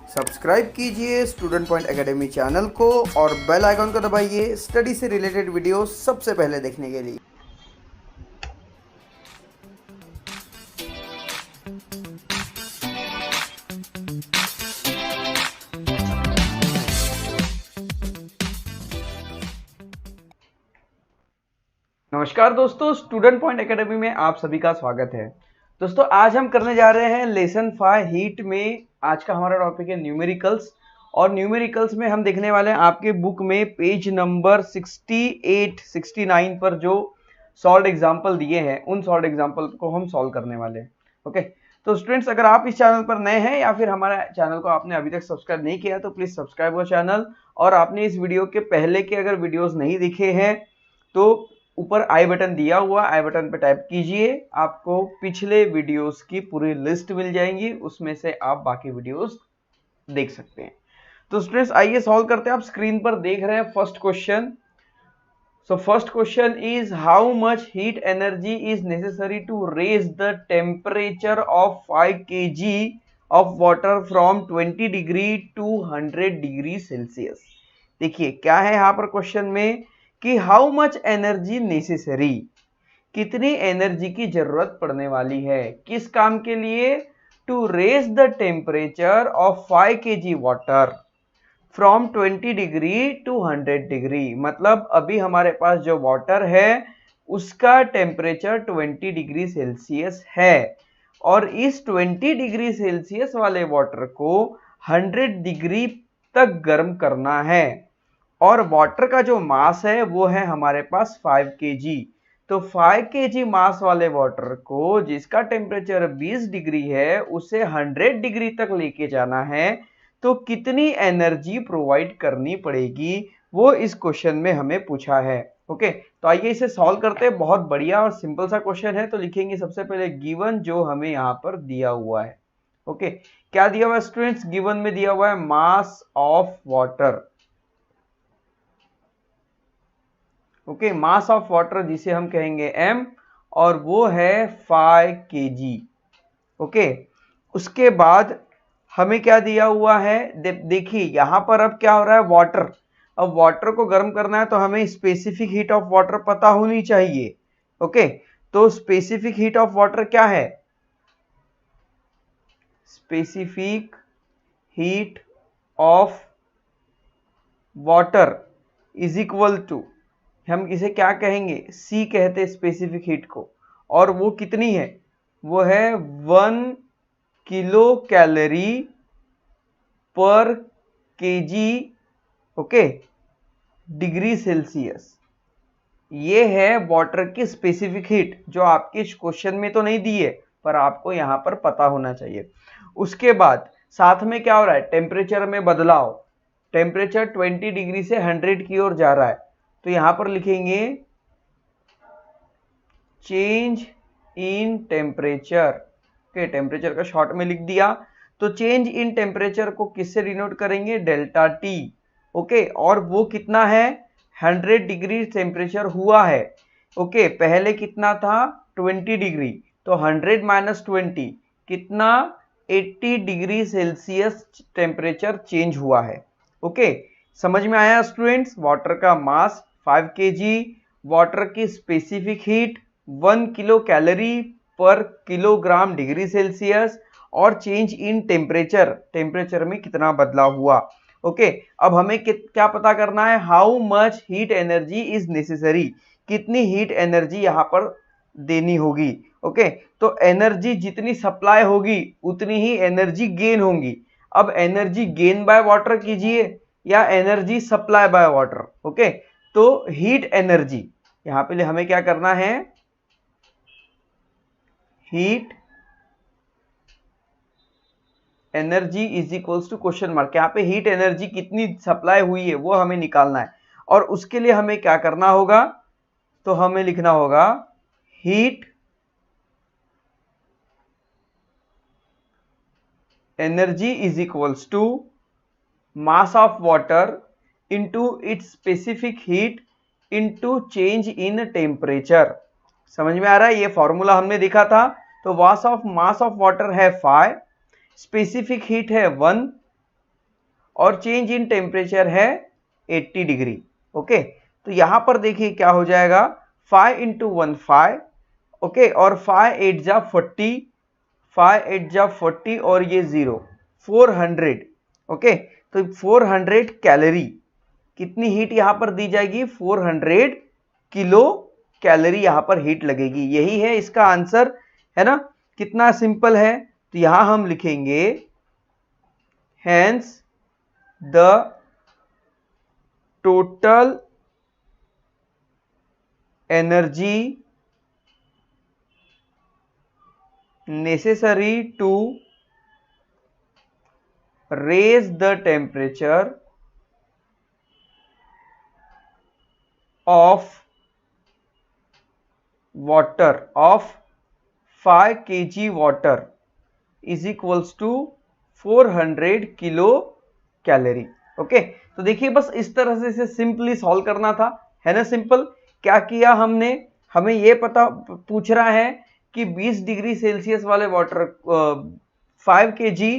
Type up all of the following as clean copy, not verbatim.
Subscribe कीजिए student point academy channel को और बेल आइकन को दबाइए स्टडी से रिलेटेड वीडियो सबसे पहले देखने के लिए। नमस्कार दोस्तों, स्टूडेंट पॉइंट एकेडमी में आप सभी का स्वागत है। दोस्तों आज हम करने जा रहे हैं लेसन 5 हीट में। आज का हमारा टॉपिक है न्यूमेरिकल्स और न्यूमेरिकल्स में हम देखने वाले हैं आपके बुक में पेज नंबर 68 69 पर जो सॉल्व एग्जाम्पल दिए हैं उन सॉल्व एग्जाम्पल को हम सॉल्व करने वाले हैं। ओके, तो स्टूडेंट्स अगर आप इस चैनल पर नए हैं या फिर हमारे चैनल को आपने अभी तक सब्सक्राइब नहीं किया तो प्लीज सब्सक्राइब हो चैनल, और आपने इस वीडियो के पहले के अगर वीडियोस नहीं दिखे हैं तो ऊपर आई बटन दिया हुआ, आई बटन पे टाइप कीजिए, आपको पिछले वीडियोस की पूरी लिस्ट मिल जाएंगी, उसमें से आप बाकी वीडियोस देख सकते हैं। तो स्टूडेंट्स आइए सॉल्व करते हैं। आप स्क्रीन पर देख रहे हैं first question. So first question is how much heat energy is necessary to raise the temperature of 5 kg of water from 20 degree to 100 degree Celsius. देखिए क्या है यहाँ पर क्वेश्चन में कि हाउ मच एनर्जी नेसेसरी, कितनी एनर्जी की जरूरत पड़ने वाली है, किस काम के लिए, to raise the temperature of 5 kg water from 20 degree to 100 degree. मतलब अभी हमारे पास जो वाटर है उसका टेम्परेचर 20 डिग्री सेल्सियस है और इस 20 डिग्री सेल्सियस वाले वाटर को 100 डिग्री तक गर्म करना है और वाटर का जो मास है वो है हमारे पास 5 kg। तो 5 kg मास वाले वाटर को जिसका टेम्परेचर 20 डिग्री है उसे 100 डिग्री तक लेके जाना है, तो कितनी एनर्जी प्रोवाइड करनी पड़ेगी वो इस क्वेश्चन में हमें पूछा है। ओके, तो आइए इसे सॉल्व करते हैं। बहुत बढ़िया और सिंपल सा क्वेश्चन है। तो लिखेंगे सबसे पहले गिवन जो हमें यहाँ पर दिया हुआ है। ओके, क्या दिया हुआ है स्टूडेंट्स? गिवन में दिया हुआ है मास of water. Okay, mass of water जिसे हम कहेंगे m और वो है 5 kg। ओके, उसके बाद हमें क्या दिया हुआ है? देखिए यहां पर अब क्या हो रहा है, वाटर। अब वाटर को गर्म करना है तो हमें स्पेसिफिक हीट ऑफ वाटर पता होनी चाहिए। ओके, तो स्पेसिफिक हीट ऑफ वाटर क्या है? Specific heat of water is equal to, हम इसे क्या कहेंगे? C कहते हैं स्पेसिफिक हीट को, और वो कितनी है? वो है 1 किलो कैलोरी पर केजी। Okay, degree Celsius. ये है वाटर की स्पेसिफिक हीट जो आपके क्वेश्चन में तो नहीं दी है पर आपको यहां पर पता होना चाहिए। उसके बाद साथ में क्या हो रहा है? टेम्परेचर में बदलाव। टेम्परेचर 20 डिग्री से 100 की ओर जा रहा है, तो यहां पर लिखेंगे change in temperature. Okay, temperature का शॉर्ट में लिख दिया। तो चेंज इन टेम्परेचर को किससे डिनोट करेंगे? Delta T. ओके, और वो कितना है? 100 डिग्री टेम्परेचर हुआ है। ओके, पहले कितना था? 20 डिग्री, तो 100 माइनस 20 कितना? 80 डिग्री सेल्सियस टेम्परेचर चेंज हुआ है। ओके, समझ में आया स्टूडेंट्स? वाटर का मास 5 kg, वाटर की स्पेसिफिक हीट 1 किलो कैलोरी पर किलोग्राम डिग्री सेल्सियस, और चेंज इन टेम्परेचर, टेम्परेचर में कितना बदलाव हुआ। ओके, अब हमें क्या पता करना है? How much heat energy is necessary, कितनी हीट एनर्जी यहां पर देनी होगी। ओके, तो एनर्जी जितनी सप्लाई होगी उतनी ही एनर्जी गेन होगी। अब एनर्जी गेन बाय वाटर कीजिए या energy supply by water. Okay, तो हीट एनर्जी यहां पे हमें क्या करना है? Heat energy is equals to question mark. यहाँ पे हीट एनर्जी कितनी सप्लाई हुई है वो हमें निकालना है, और उसके लिए हमें क्या करना होगा? तो हमें लिखना होगा heat energy is equals to mass of water into its specific heat into change in temperature. समझ में आ रहा है? ये फॉर्मूला हमने देखा था। तो मास ऑफ वाटर है 5, स्पेसिफिक हीट है 1, और चेंज इन टेम्परेचर है 80 डिग्री। ओके, तो यहां पर देखिए क्या हो जाएगा, 5 इंटू 1 5, ओके, और 5 8 जा 40, 5 8 जा 40 और ये 0 400। ओके, तो 400 कैलोरी, कितनी हीट यहां पर दी जाएगी, 400 किलो कैलोरी यहां पर हीट लगेगी। यही है इसका आंसर, है ना, कितना सिंपल है। तो यहां हम लिखेंगे hence the total energy necessary to raise the temperature of water of 5 kg water is equals to 400 kilo calorie. Okay, तो देखिए बस इस तरह से इसे सिंपली सॉल्व करना था, है ना। सिंपल क्या किया हमने, हमें ये पता पूछ रहा है कि 20 डिग्री सेल्सियस वाले वाटर 5 kg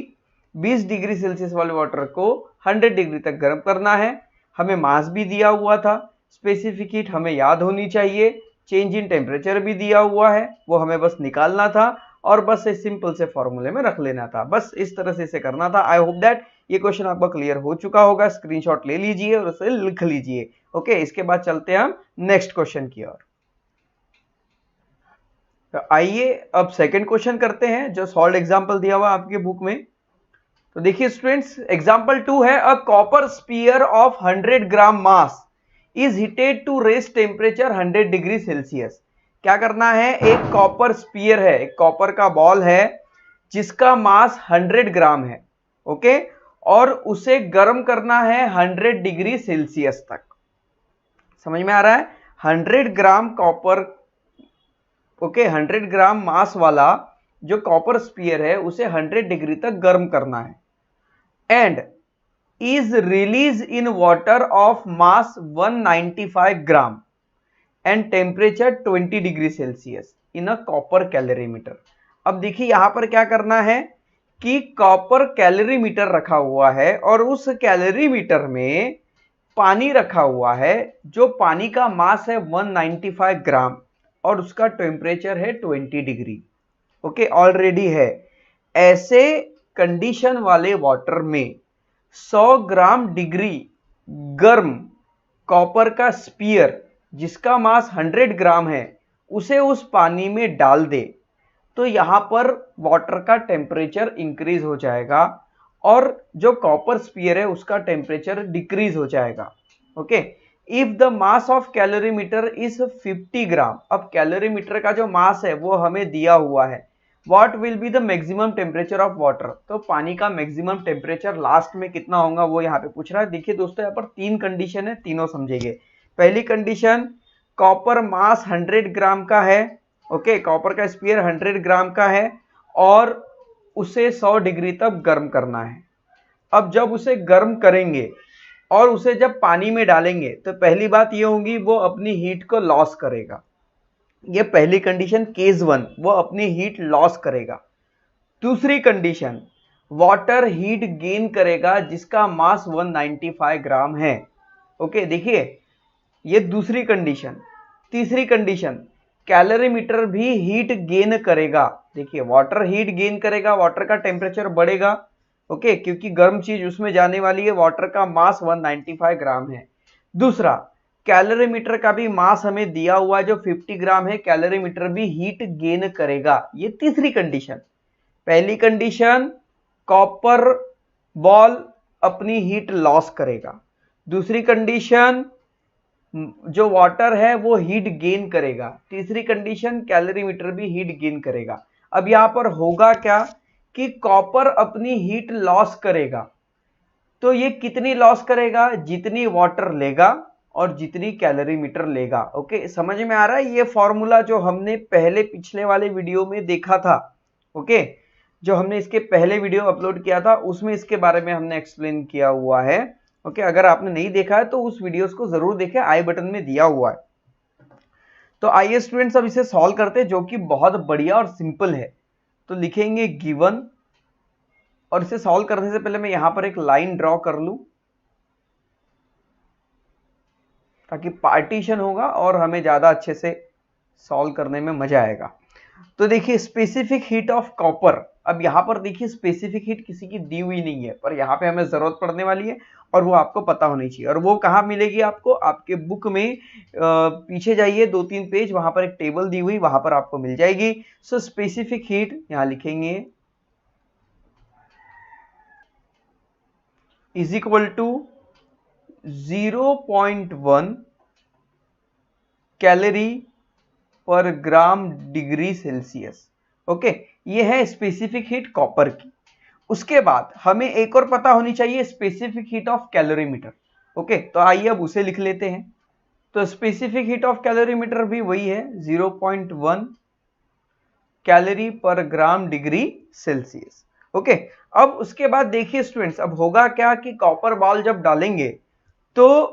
20 डिग्री सेल्सियस वाले वाटर को 100 डिग्री तक गर्म करना है। हमें मास भी दिया हुआ था, स्पेसिफिक हीट हमें याद होनी चाहिए, चेंज इन टेम्परेचर भी दिया हुआ है, वो हमें बस निकालना था और बस इस सिंपल से फॉर्मूले में रख लेना था। बस इस तरह से इसे करना था। आई होप दैट ये क्वेश्चन आपका क्लियर हो चुका होगा। स्क्रीनशॉट ले लीजिए और उसे लिख लीजिए। ओके, इसके बाद चलते हैं हम नेक्स्ट क्वेश्चन की ओर। तो आइए अब सेकंड क्वेश्चन करते हैं, जो सॉल्व एग्जांपल दिया हुआ आपके बुक में। तो देखिए स्टूडेंट्स, एग्जांपल 2 है, a copper sphere of 100 gram mass is heated to raise temperature 100 degree Celsius. क्या करना है, एक कॉपर स्पीयर है, एक कॉपर का बॉल है जिसका मास 100 ग्राम है, ओके, और उसे गर्म करना है 100 डिग्री सेल्सियस तक। समझ में आ रहा है, 100 ग्राम कॉपर, ओके, 100 ग्राम मास वाला जो कॉपर स्पीयर है उसे 100 डिग्री तक गर्म करना है, and is released in water of mass 195 gram and temperature 20 degree Celsius in a copper calorimeter। अब देखिए यहां पर क्या करना है कि कॉपर कैलोरीमीटर रखा हुआ है और उस कैलोरीमीटर में पानी रखा हुआ है, जो पानी का मास है 195 ग्राम और उसका टेम्परेचर है 20 डिग्री। ओके, ऑलरेडी है। ऐसे कंडीशन वाले वाटर में 100 ग्राम डिग्री गर्म कॉपर का स्पीयर जिसका मास 100 ग्राम है उसे उस पानी में डाल दे, तो यहां पर वाटर का टेम्परेचर इंक्रीज हो जाएगा और जो कॉपर स्पीयर है उसका टेम्परेचर डिक्रीज हो जाएगा। Okay, if the mass of calorimeter is 50 ग्राम। अब कैलोरीमीटर का जो मास है वो हमें दिया हुआ है। What will be the maximum temperature of water? तो पानी का मैक्सिमम टेम्परेचर लास्ट में कितना होगा वो यहाँ पे पूछ रहा है। देखिए दोस्तों, यहाँ पर 3 कंडीशन है, तीनों समझेंगे। पहली कंडीशन, कॉपर मास 100 ग्राम का है, ओके, कॉपर का स्पीयर 100 ग्राम का है और उसे 100 डिग्री तक गर्म करना है। अब जब उसे गर्म करेंगे और उसे जब पानी में डालेंगे तो पहली बात ये होगी वो अपनी हीट को लॉस करेगा। ये पहली कंडीशन, केस 1, वो अपनी हीट लॉस करेगा। दूसरी कंडीशन, वाटर हीट गेन करेगा जिसका मास 195 ग्राम है। ओके, देखिए ये दूसरी कंडीशन। तीसरी कंडीशन, कैलोरीमीटर भी हीट गेन करेगा। देखिए वाटर हीट गेन करेगा, वाटर का टेम्परेचर बढ़ेगा, ओके, क्योंकि गर्म चीज उसमें जाने वाली है। वाटर का मास 195 ग्राम है। दूसरा, कैलोरीमीटर का भी मास हमें दिया हुआ है जो 50 ग्राम है, कैलोरीमीटर भी हीट गेन करेगा। ये तीसरी कंडीशन। पहली कंडीशन, कॉपर बॉल अपनी हीट लॉस करेगा। दूसरी कंडीशन, जो वाटर है वो हीट गेन करेगा। तीसरी कंडीशन, कैलोरीमीटर भी हीट गेन करेगा। अब यहां पर होगा क्या कि कॉपर अपनी हीट लॉस करेगा, तो ये कितनी लॉस करेगा, जितनी वाटर लेगा और जितनी कैलोरीमीटर लेगा। ओके, समझ में आ रहा है। ये फॉर्मूला जो हमने पहले पिछले वाले वीडियो में देखा था, ओके, जो हमने इसके पहले वीडियो अपलोड किया था उसमें इसके बारे में हमने एक्सप्लेन किया हुआ है। ओके, अगर आपने नहीं देखा है तो उस वीडियोस को जरूर देखें, आई बटन में दिया हुआ है। तो आइए स्टूडेंट्स अब इसे सॉल्व करते हैं, जो कि बहुत बढ़िया और सिंपल है। तो लिखेंगे गिवन और इसे सॉल्व करने से पहले मैं यहां पर एक लाइन ड्रॉ कर लूं ताकि पार्टीशन होगा और हमें ज्यादा अच्छे से सॉल्व करने में मजा आएगा। तो देखिए स्पेसिफिक हीट ऑफ कॉपर, अब यहां पर देखिए स्पेसिफिक हीट किसी की दी हुई नहीं है, पर यहां पे हमें जरूरत पड़ने वाली है और वो आपको पता होनी चाहिए। और वो कहां मिलेगी आपको? आपके बुक में पीछे जाइए 2-3 पेज, वहां पर एक टेबल दी हुई, वहां पर आपको मिल जाएगी। सो स्पेसिफिक हीट यहां लिखेंगे इज इक्वल टू 0.1 कैलोरी पर ग्राम डिग्री सेल्सियस। ओके, ये है स्पेसिफिक हीट कॉपर की। उसके बाद हमें एक और पता होनी चाहिए, specific heat of calorimeter. Okay, तो आइए अब उसे लिख लेते हैं। तो स्पेसिफिक हीट ऑफ कैलोरीमीटर भी वही है 0.1 कैलोरी पर ग्राम डिग्री सेल्सियस। ओके, अब उसके बाद देखिए स्टूडेंट्स, अब होगा क्या कि कॉपर बॉल जब डालेंगे तो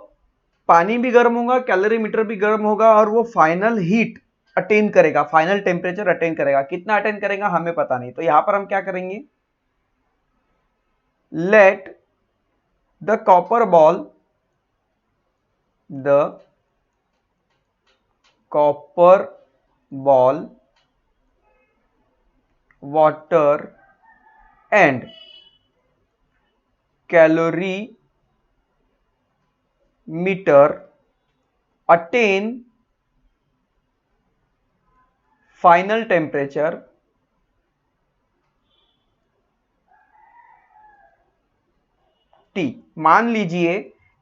पानी भी गर्म होगा, कैलोरीमीटर भी गर्म होगा और वो फाइनल हीट अटेन करेगा, फाइनल टेम्परेचर अटेन करेगा। कितना अटेन करेगा हमें पता नहीं, तो यहां पर हम क्या करेंगे, let the copper ball water and calorimeter attain final temperature T। मान लीजिए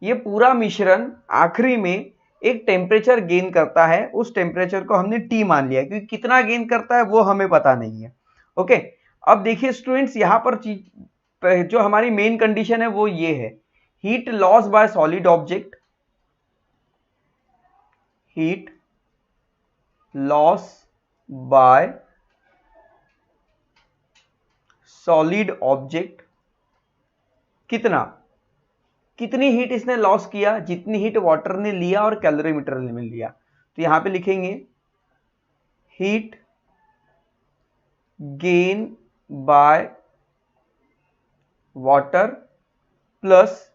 ये पूरा मिश्रण आखिरी में एक टेम्परेचर गेन करता है, उस टेम्परेचर को हमने T मान लिया, क्योंकि कितना गेन करता है वो हमें पता नहीं है। ओके, अब देखिए स्टूडेंट्स, यहां पर जो हमारी मेन कंडीशन है वो ये है, heat loss by solid object, heat loss by solid object, कितनी हीट इसने लॉस किया, जितनी हीट वाटर ने लिया और कैलोरीमीटर ने लिया। तो यहां पे लिखेंगे heat gain by water plus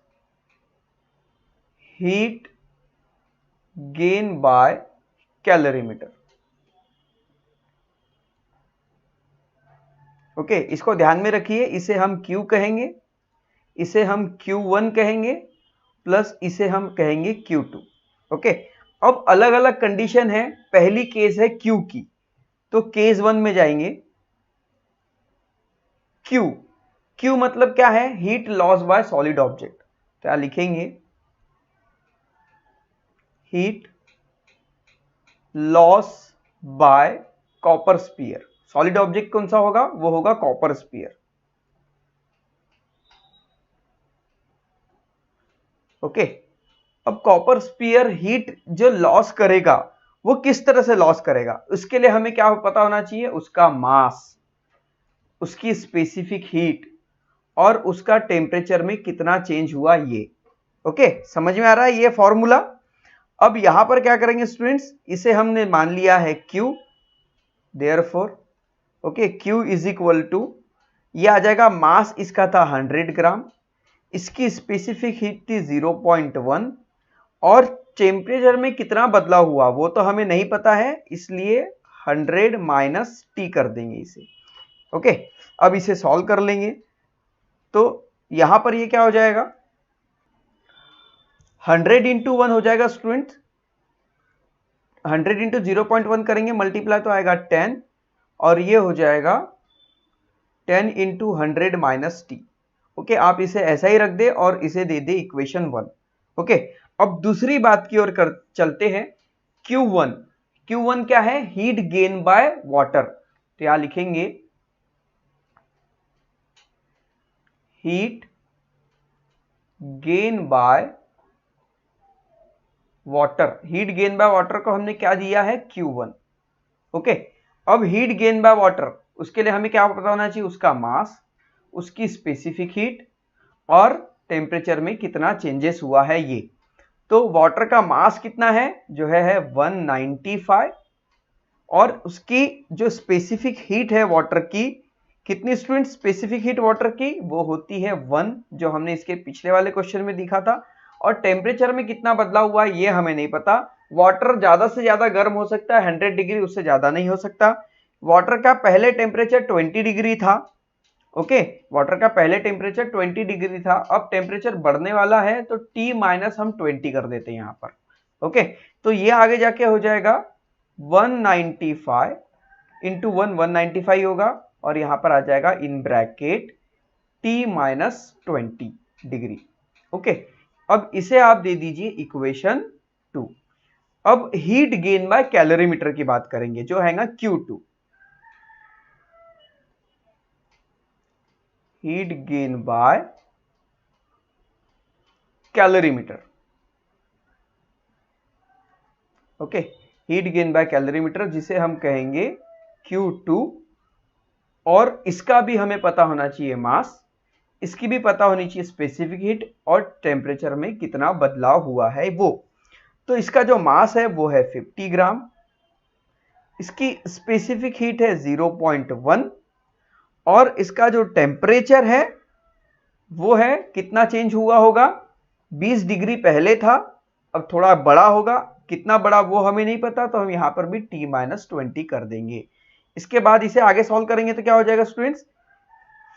heat gain bye calorimeter. Okay, इसको ध्यान में रखिए, इसे हम Q कहेंगे, इसे हम Q1 कहेंगे, प्लस इसे हम कहेंगे Q2। ओके, अब अलग अलग कंडीशन है, पहली केस है Q की, तो केस 1 में जाएंगे। Q मतलब क्या है, heat loss by solid object, तो यहां लिखेंगे heat loss by copper sphere. Solid object कौन सा होगा, वो होगा कॉपर स्पीयर। ओके, अब कॉपर स्पीयर हीट जो लॉस करेगा वो किस तरह से लॉस करेगा, उसके लिए हमें क्या पता होना चाहिए, उसका मास, उसकी स्पेसिफिक हीट और उसका टेम्परेचर में कितना चेंज हुआ ये। ओके, समझ में आ रहा है ये फॉर्मूला। अब यहां पर क्या करेंगे स्टूडेंट्स, इसे हमने मान लिया है Q, therefore okay Q is equal to, ये आ जाएगा मास इसका था 100 ग्राम, इसकी स्पेसिफिक हीट थी 0.1 और टेम्परेचर में कितना बदला हुआ वो तो हमें नहीं पता है, इसलिए 100 माइनस T कर देंगे इसे। ओके, अब इसे सॉल्व कर लेंगे, तो यहां पर ये क्या हो जाएगा, 100 इंटू 1 हो जाएगा स्टूडेंट, 100 इंटू 0.1 करेंगे मल्टीप्लाई तो आएगा 10, और ये हो जाएगा 10 इंटू 100 माइनस T। ओके, आप इसे ऐसा ही रख दे और इसे दे दे इक्वेशन 1। ओके, अब दूसरी बात की ओर चलते हैं, Q1 क्या है, हीट गेन बाय वाटर, तो यहां लिखेंगे heat gain by water, heat gain by water को हमने क्या दिया है Q1। ओके, अब हीट गेन बाय वाटर, उसके लिए हमें क्या पता होना चाहिए, उसका मास, उसकी स्पेसिफिक हीट और टेम्परेचर में कितना चेंजेस हुआ है ये। तो वाटर का मास कितना है, जो है 195, और उसकी जो स्पेसिफिक हीट है वाटर की कितनी स्टूडेंट स्पेसिफिक हीट वाटर की, वो होती है 1, जो हमने इसके पिछले वाले क्वेश्चन में दिखा था। और टेम्परेचर में कितना बदलाव हुआ ये हमें नहीं पता। वाटर ज्यादा से ज्यादा गर्म हो सकता है 100 डिग्री, उससे ज्यादा नहीं हो सकता। वाटर का पहले टेम्परेचर 20 डिग्री था। ओके, वाटर का पहले टेम्परेचर 20 डिग्री था, अब टेम्परेचर बढ़ने वाला है तो T माइनस हम 20 कर देते हैं यहाँ पर। ओके, तो ये आगे जाके हो जाएगा 195 इंटू 195 होगा, और यहां पर आ जाएगा in bracket T minus 20 degree. Okay, अब इसे आप दे दीजिए इक्वेशन 2। अब हीट गेन बाय कैलोरीमीटर की बात करेंगे, जो है ना Q2। Heat gain bye calorimeter. Okay, heat gain bye calorimeter, जिसे हम कहेंगे Q2, और इसका भी हमें पता होना चाहिए मास, इसकी भी पता होनी चाहिए स्पेसिफिक हीट, और टेम्परेचर में कितना बदलाव हुआ है वो। तो इसका जो मास है वो है 50 ग्राम, इसकी स्पेसिफिक हीट है 0.1, और इसका जो टेम्परेचर है वो है कितना चेंज हुआ होगा, 20 डिग्री पहले था, अब थोड़ा बड़ा होगा, कितना बड़ा वो हमें नहीं पता, तो हम यहां पर भी T माइनस 20 कर देंगे। इसके बाद इसे आगे सॉल्व करेंगे तो क्या हो जाएगा स्टूडेंट्स,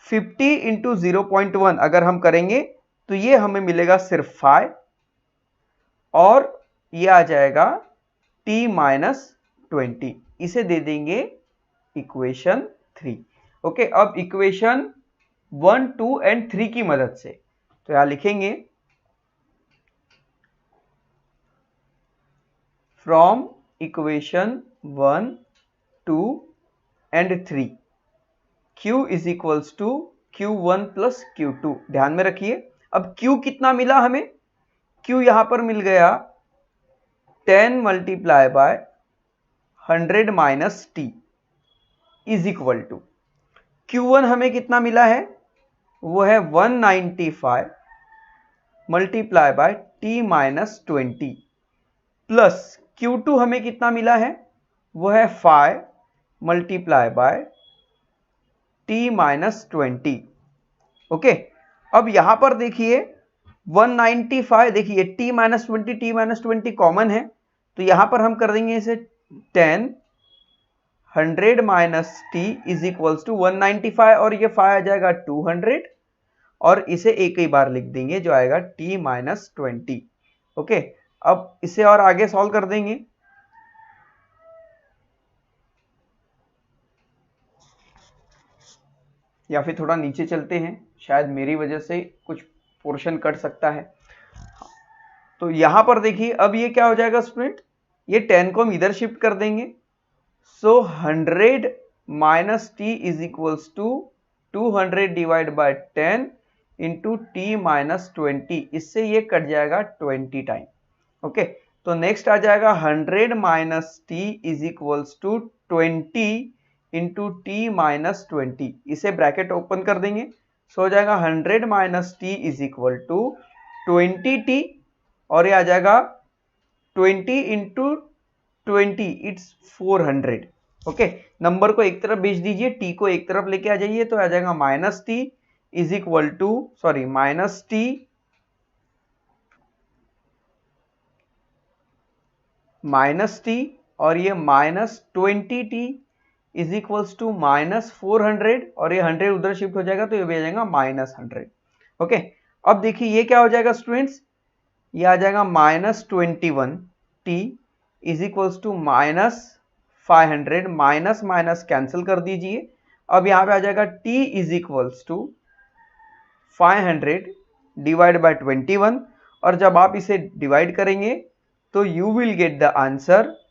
50 इंटू 0.1 अगर हम करेंगे तो ये हमें मिलेगा सिर्फ 5, और ये आ जाएगा T माइनस 20, इसे दे देंगे इक्वेशन 3। ओके, अब इक्वेशन 1, 2 एंड 3 की मदद से तो यहां लिखेंगे from equation 1, 2 and 3 Q is equals to Q1 plus Q2। ध्यान में रखिए, अब Q कितना मिला हमें, Q यहां पर मिल गया 10 multiply by 100 minus T is equal to Q1 हमें कितना मिला है, वो है 195 multiply by T minus 20, plus Q2 हमें कितना मिला है, वो है 5 multiply by T minus 20। Okay, अब यहां पर देखिए 195, देखिए T माइनस 20 कॉमन है, तो यहां पर हम कर देंगे इसे 10 100 minus T is equals to 195, और ये 5 आ जाएगा 200, और इसे एक ही बार लिख देंगे जो आएगा T माइनस 20। ओके, अब इसे और आगे सॉल्व कर देंगे। या फिर थोड़ा नीचे चलते हैं, शायद मेरी वजह से कुछ पोर्शन कट सकता है। तो यहां पर देखिए अब ये क्या हो जाएगा स्टूडेंट, ये 10 को हम इधर शिफ्ट कर देंगे, so 100 minus T is equals to 200 divide by 10 into T minus 20, इससे ये कट जाएगा 20 टाइम। ओके, तो नेक्स्ट आ जाएगा 100 minus T is equals to 20 into T minus 20, इसे ब्रैकेट ओपन कर देंगे, सो हो जाएगा 100 minus T is equal to 20T, और ये आ जाएगा 20 इंटू 20, इट्स 400। ओके, नंबर को एक तरफ भेज दीजिए, T को एक तरफ लेके आ जाइए, तो आ जाएगा minus T is equal to minus T minus T, और ये minus 20T is equals to minus 400, और ये 100 उधर शिफ्ट हो जाएगा तो ये भी आ जाएगा माइनस 100। ओके, अब देखिए ये क्या हो जाएगा स्टूडेंट्स, ये आ जाएगा minus 21T is equals to minus 500, minus minus cancel कर दीजिए, अब यहां पे आ जाएगा T is equals to 500 divide by 21, और जब आप इसे डिवाइड करेंगे तो you will get the answer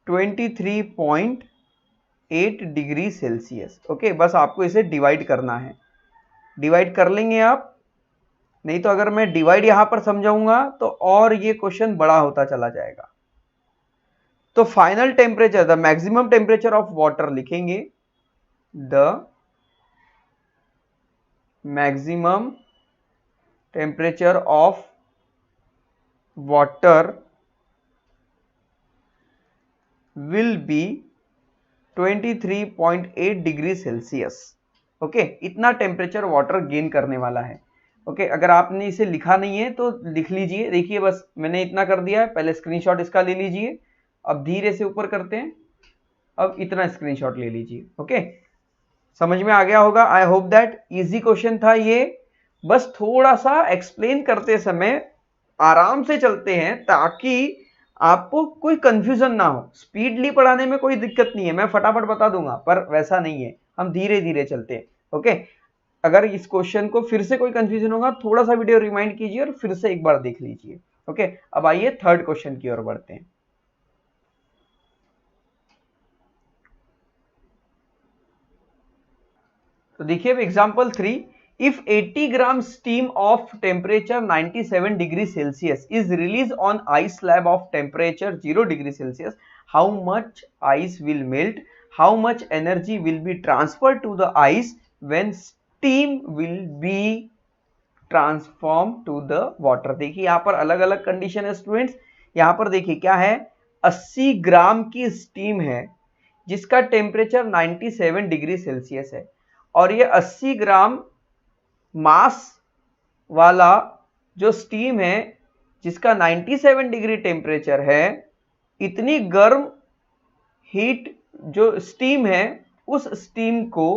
23.8 degree Celsius. Okay, बस आपको इसे डिवाइड करना है, डिवाइड कर लेंगे आप, नहीं तो अगर मैं डिवाइड यहां पर समझाऊंगा तो और ये क्वेश्चन बड़ा होता चला जाएगा। तो final temperature, the maximum temperature of water लिखेंगे, the maximum temperature of water will be 23.8 degree Celsius. Okay, इतना टेम्परेचर वाटर गेन करने वाला है। ओके, अगर आपने इसे लिखा नहीं है तो लिख लीजिए। देखिए बस मैंने इतना कर दिया है, पहले स्क्रीनशॉट इसका ले लीजिए। अब धीरे से ऊपर करते हैं, अब इतना स्क्रीनशॉट ले लीजिए। ओके, समझ में आ गया होगा। I hope that easy question था ये। बस थोड़ा सा एक्सप्लेन करते समय आराम से चलते हैं ताकि आपको कोई कंफ्यूजन ना हो। स्पीडली पढ़ाने में कोई दिक्कत नहीं है, मैं फटाफट बता दूंगा, पर वैसा नहीं है, हम धीरे धीरे चलते हैं। ओके, अगर इस क्वेश्चन को फिर से कोई कंफ्यूजन होगा, थोड़ा सा वीडियो रिमाइंड कीजिए और फिर से एक बार देख लीजिए। ओके, अब आइए थर्ड क्वेश्चन की ओर बढ़ते हैं। तो देखिए अब example 3, if 80 gram steam of temperature 97 degree Celsius is released on ice slab of temperature 0 degree Celsius, how much ice will melt? How much energy will be transferred to the ice when steam will be transformed to the water? देखिए यहाँ पर अलग अलग condition है students. यहाँ पर देखिए क्या है, 80 ग्राम की स्टीम है जिसका टेम्परेचर 97 डिग्री सेल्सियस है, और ये 80 ग्राम मास वाला जो स्टीम है जिसका 97 डिग्री टेम्परेचर है, इतनी गर्म हीट जो स्टीम है, उस स्टीम को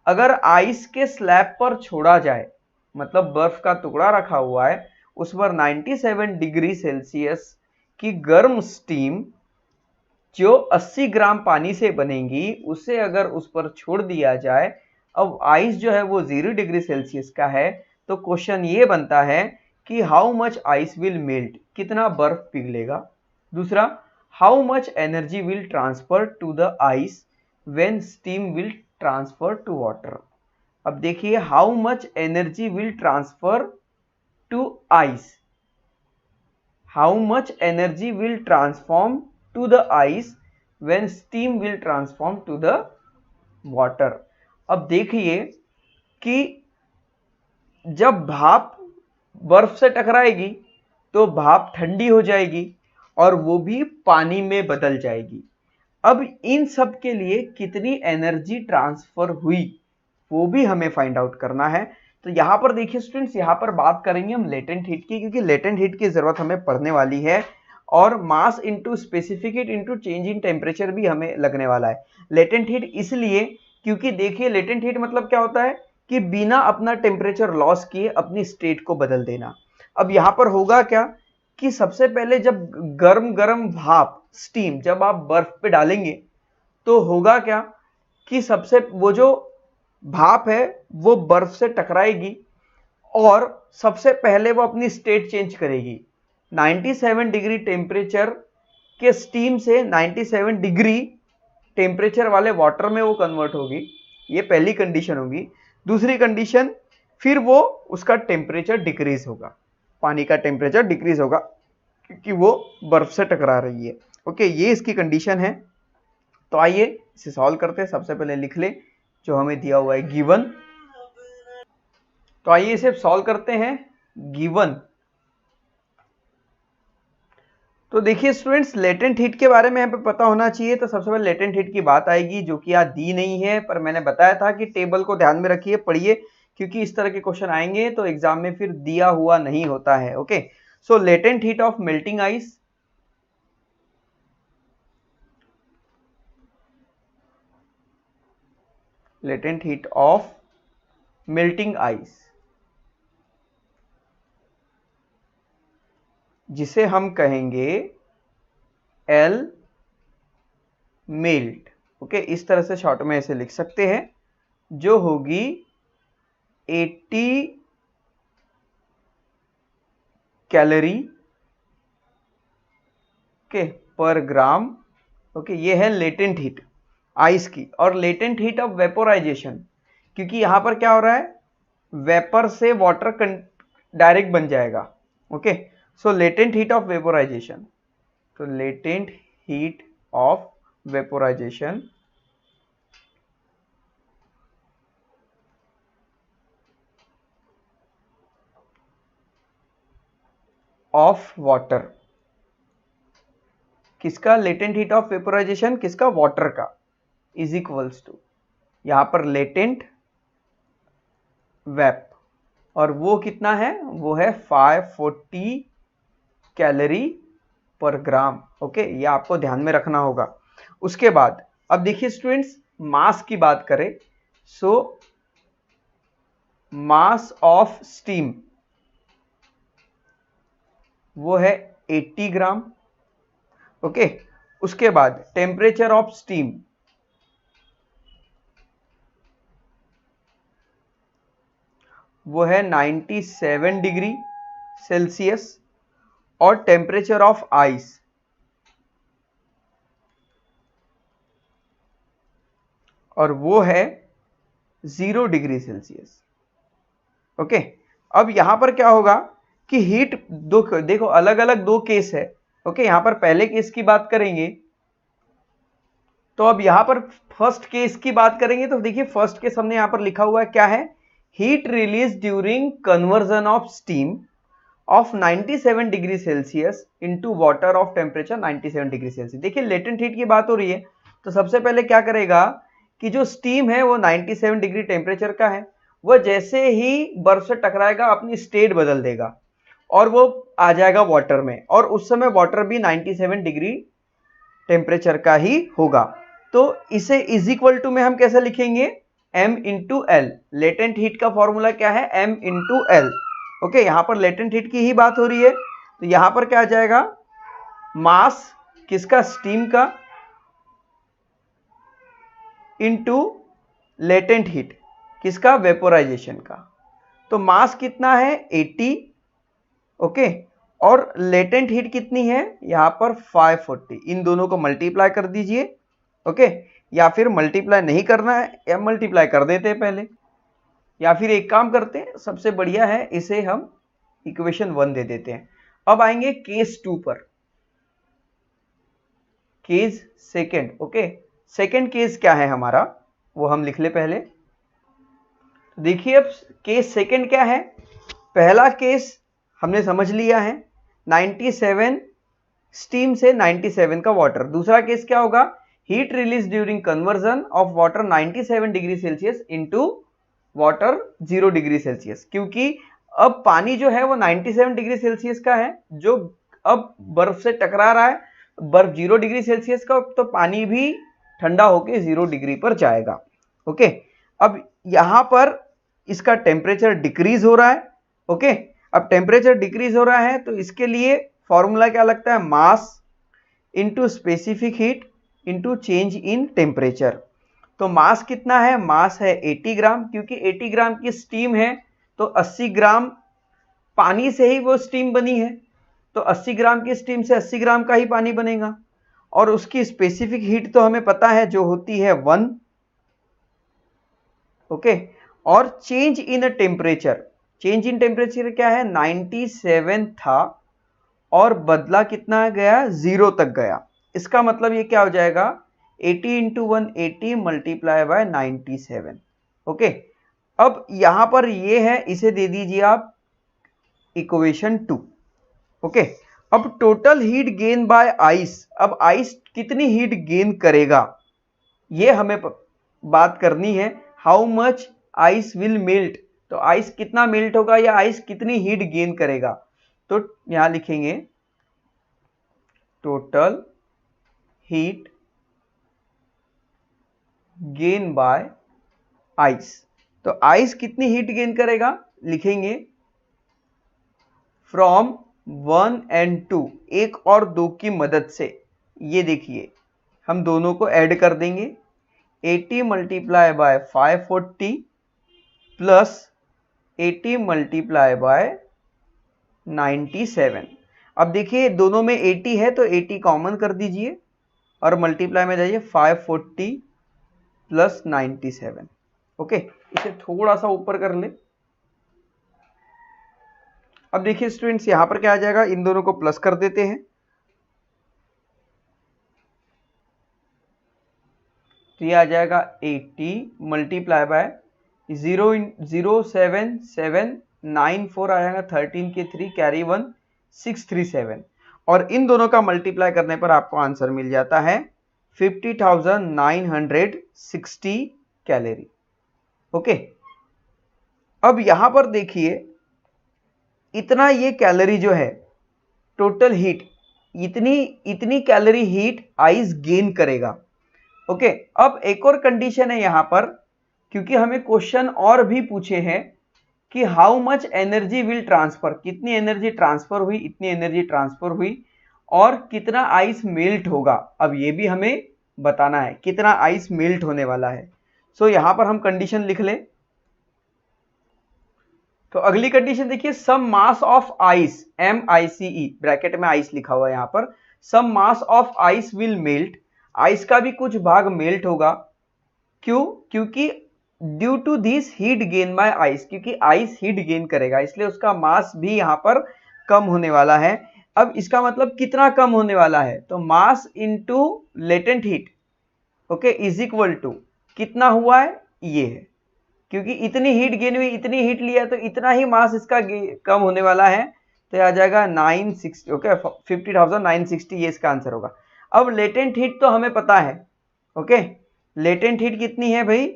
अगर आइस के स्लैब पर छोड़ा जाए, मतलब बर्फ का टुकड़ा रखा हुआ है, उस पर 97 डिग्री सेल्सियस की गर्म स्टीम जो 80 ग्राम पानी से बनेगी, उसे अगर उस पर छोड़ दिया जाए, अब आइस जो है वो 0 डिग्री सेल्सियस का है, तो क्वेश्चन ये बनता है कि how much ice will melt, कितना बर्फ पिघलेगा। दूसरा, how much energy will transfer to the ice when steam will transfer to water. अब देखिए how much energy will transfer to ice, how much energy will transform to the ice when steam will transform to the water. अब देखिए कि जब भाप बर्फ से टकराएगी तो भाप ठंडी हो जाएगी और वो भी पानी में बदल जाएगी। अब इन सब के लिए कितनी एनर्जी ट्रांसफर हुई वो भी हमें फाइंड आउट करना है। तो यहां पर देखिए स्टूडेंट्स, यहां पर बात करेंगे हम लेटेंट हीट की, क्योंकि लेटेंट हीट की जरूरत हमें पड़ने वाली है, और mass into specific heat into change in temperature भी हमें लगने वाला है। लेटेंट हीट इसलिए क्योंकि देखिए लेटेंट हीट मतलब क्या होता है कि बिना अपना टेम्परेचर लॉस किए अपनी स्टेट को बदल देना। अब यहां पर होगा क्या कि सबसे पहले जब गर्म गर्म भाप स्टीम जब आप बर्फ पे डालेंगे तो होगा क्या कि सबसे वो जो भाप है वो बर्फ से टकराएगी और सबसे पहले वो अपनी स्टेट चेंज करेगी। 97 डिग्री टेम्परेचर के स्टीम से 97 डिग्री टेम्परेचर वाले वाटर में वो कन्वर्ट होगी, ये पहली कंडीशन होगी। दूसरी कंडीशन, फिर वो उसका टेम्परेचर डिक्रीज होगा, पानी का टेम्परेचर डिक्रीज होगा क्योंकि वो बर्फ से टकरा रही है। ओके, ये इसकी कंडीशन है। तो आइए इसे सॉल्व करते हैं। सबसे पहले लिख ले जो हमें दिया हुआ है गिवन। तो आइए इसे सॉल्व करते हैं। गिवन, तो देखिए स्टूडेंट्स, लेटेंट हीट के बारे में यहाँ पे पता होना चाहिए। तो सबसे पहले लेटेंट हीट की बात आएगी जो कि यहाँ दी नहीं है, पर मैंने बताया था कि टेबल को ध्यान में रखिए, पढ़िए, क्योंकि इस तरह के क्वेश्चन आएंगे तो एग्जाम में फिर दिया हुआ नहीं होता है। Okay, so latent heat of melting ice, latent heat of melting ice, जिसे हम कहेंगे एल मेल्ट। ओके, इस तरह से शॉर्ट में इसे लिख सकते हैं, जो होगी 80 कैलोरी के पर ग्राम। ओके, ये है लेटेंट हीट आइस की। और लेटेंट हीट ऑफ वेपोराइजेशन, क्योंकि यहां पर क्या हो रहा है, वेपर से वाटर डायरेक्ट बन जाएगा। Okay, so latent heat of vaporisation, तो latent heat of vaporisation of water, किसका, लेटेंट हीट ऑफ वेपोराइजेशन किसका, वाटर का। इज इक्वल्स टू यहाँ पर लेटेंट वेप, और वो कितना है, वो है 540 कैलोरी पर ग्राम। ओके, ये आपको ध्यान में रखना होगा। उसके बाद अब देखिए स्टूडेंट्स, मास की बात करें, सो मास ऑफ स्टीम वो है 80 ग्राम। ओके, उसके बाद टेम्परेचर ऑफ स्टीम वो है 97 डिग्री सेल्सियस, और टेम्परेचर ऑफ आइस और वो है 0 डिग्री सेल्सियस। ओके, अब यहां पर क्या होगा कि हीट देखो अलग अलग दो केस है। ओके, यहां पर पहले केस की बात करेंगे, तो अब यहां पर फर्स्ट केस की बात करेंगे, तो देखिए फर्स्ट केस हमने यहां पर लिखा हुआ है, क्या है, heat release during conversion of steam of 97 degree Celsius into water of temperature 97 degree Celsius. देखिए लेटेंट हीट की बात हो रही है, तो सबसे पहले क्या करेगा कि जो स्टीम है वो 97 डिग्री टेम्परेचर का है, वह जैसे ही बर्फ से टकराएगा अपनी स्टेट बदल देगा और वो आ जाएगा वाटर में, और उस समय वाटर भी 97 डिग्री टेम्परेचर का ही होगा। तो इसे इज इक्वल टू में हम कैसे लिखेंगे, m into L. Latent heat का फॉर्मूला क्या है, m इंटू एल। ओके, यहां पर लेटेंट हीट की ही बात हो रही है, तो यहां पर क्या आ जाएगा, मास किसका, स्टीम का, इंटू लेटेंट हीट किसका, वेपोराइजेशन का। तो मास कितना है 80, ओके, और लेटेंट हीट कितनी है यहां पर 540। इन दोनों को मल्टीप्लाई कर दीजिए। ओके, या फिर मल्टीप्लाई नहीं करना है या मल्टीप्लाई कर देते हैं पहले, या फिर एक काम करते हैं, सबसे बढ़िया है इसे हम इक्वेशन 1 दे देते हैं। अब आएंगे केस 2 पर, case second. Okay, second case क्या है हमारा, वो हम लिख ले पहले। देखिए अब केस सेकंड क्या है, पहला केस हमने समझ लिया है 97 स्टीम से 97 का वाटर। दूसरा केस क्या होगा, heat release during conversion of water 97 degree Celsius into water 0 degree Celsius, क्योंकि अब पानी जो है वो 97 डिग्री सेल्सियस का है, जो अब बर्फ से टकरा रहा है, बर्फ 0 डिग्री सेल्सियस का, तो पानी भी ठंडा होके 0 डिग्री पर जाएगा। ओके, अब यहां पर इसका टेम्परेचर डिक्रीज हो रहा है। ओके, अब टेम्परेचर डिक्रीज हो रहा है तो इसके लिए फॉर्मूला क्या लगता है, mass into specific heat into change in temperature. तो मास कितना है, मास है 80 ग्राम, क्योंकि 80 ग्राम की स्टीम है तो 80 ग्राम पानी से ही वो स्टीम बनी है, तो 80 ग्राम की स्टीम से 80 ग्राम का ही पानी बनेगा। और उसकी स्पेसिफिक हीट तो हमें पता है जो होती है 1। ओके, और change in temperature, change in temperature क्या है, 97 था और बदला कितना गया, 0 तक गया। इसका मतलब ये क्या हो जाएगा, 80 इंटू 180 मल्टीप्लाई बाय 97। ओके, अब यहां पर ये है, इसे दे दीजिए आप इक्वेशन 2। ओके, अब total heat gain by ice, अब आइस कितनी हीट गेन करेगा ये हमें बात करनी है, how much ice will melt. तो आइस कितना मेल्ट होगा या आइस कितनी हीट गेन करेगा, तो यहां लिखेंगे total heat gain by ice. तो आइस कितनी हीट गेन करेगा, लिखेंगे फ्रॉम 1 and 2, 1 और 2 की मदद से। ये देखिए हम दोनों को ऐड कर देंगे, 80 multiply by 540 plus 80 multiply by 97। अब देखिए दोनों में 80 है तो 80 कॉमन कर दीजिए और मल्टीप्लाई में जाइए 540 प्लस 97। ओके, इसे थोड़ा सा ऊपर कर ले। अब देखिए स्टूडेंट्स यहां पर क्या आ जाएगा, इन दोनों को प्लस कर देते हैं, तो ये आ जाएगा 80 मल्टीप्लाई बाय 0.07794 आ जाएगा, 13 के 3 कैरी 1 637, और इन दोनों का मल्टीप्लाई करने पर आपको आंसर मिल जाता है 50,960 कैलोरी। ओके, अब यहां पर देखिए इतना ये कैलोरी जो है टोटल हीट, इतनी कैलोरी हीट आइस गेन करेगा। ओके, अब एक और कंडीशन है यहां पर, क्योंकि हमें क्वेश्चन और भी पूछे हैं कि how much energy will transfer, कितनी एनर्जी ट्रांसफर हुई, इतनी एनर्जी ट्रांसफर हुई और कितना आइस मेल्ट होगा। अब ये भी हमें बताना है कितना आइस मेल्ट होने वाला है। सो यहां पर हम कंडीशन लिख लें। तो अगली कंडीशन देखिए, some mass of ice, MICE bracket में आइस लिखा हुआ है यहां पर, some mass of ice will melt, ice का भी कुछ भाग मेल्ट होगा। क्यों? क्योंकि due to this heat gain by ice, क्योंकि आइस हीट गेन करेगा इसलिए उसका मास भी यहां पर कम होने वाला है। अब इसका मतलब कितना कम होने वाला है, तो mass into latent heat, okay, is equal to कितना हुआ है, ये है, क्योंकि इतनी हीट गेन हुई, इतनी हीट लिया तो इतना ही मास इसका कम होने वाला है, तो आ जाएगा 960, ओके, 50,960 ये इसका आंसर होगा। अब लेटेंट हीट तो हमें पता है, ओके, लेटेंट हीट कितनी है भाई,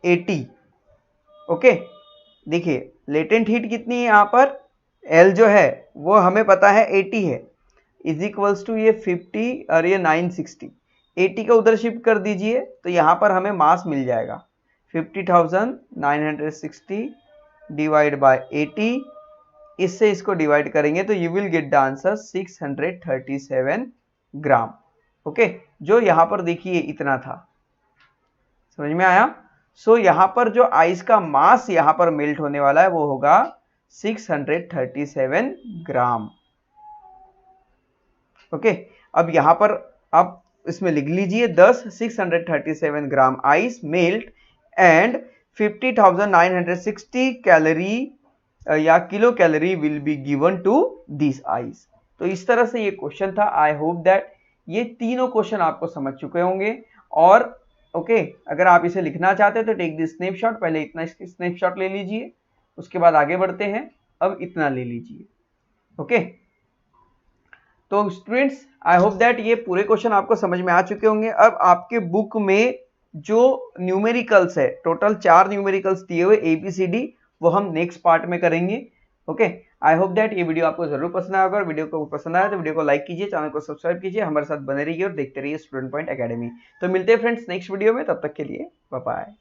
80। ओके, देखिए लेटेंट हीट कितनी है यहां पर, L जो है वो हमें पता है 80 है, इज इक्वल्स टू ये 50 और ये 960, 80 का उधर शिफ्ट कर दीजिए तो यहां पर हमें मास मिल जाएगा 50,960 डिवाइड बाय 80, इससे इसको डिवाइड करेंगे तो you will get the answer 637 gram. Okay, जो यहां पर देखिए इतना था, समझ में आया। सो यहां पर जो आइस का मास यहां पर मेल्ट होने वाला है वो होगा 637 ग्राम। ओके, अब यहां पर आप इसमें लिख लीजिए 637 gram ice melt and 50,960 calorie या kilo calorie will be given to this ice. तो इस तरह से ये क्वेश्चन था। आई होप दैट ये तीनों क्वेश्चन आपको समझ चुके होंगे। और ओके, अगर आप इसे लिखना चाहते हैं तो टेक दिस स्नैपशॉट, पहले इतना स्नैपशॉट ले लीजिए, उसके बाद आगे बढ़ते हैं, अब इतना ले लीजिए। ओके, तो स्टूडेंट्स आई होप दैट ये पूरे क्वेश्चन आपको समझ में आ चुके होंगे। अब आपके बुक में जो न्यूमेरिकल्स है, टोटल 4 न्यूमेरिकल्स दिए हुए ABCD, वो हम नेक्स्ट पार्ट में करेंगे। ओके, आई होप दैट ये वीडियो आपको जरूर पसंद आएगा। और वीडियो को पसंद आया तो वीडियो को लाइक कीजिए, चैनल को सब्सक्राइब कीजिए, हमारे साथ बने रहिए और देखते रहिए स्टूडेंट पॉइंट एकेडमी। तो मिलते हैं फ्रेंड्स नेक्स्ट वीडियो में, तब तक के लिए बाय बाय।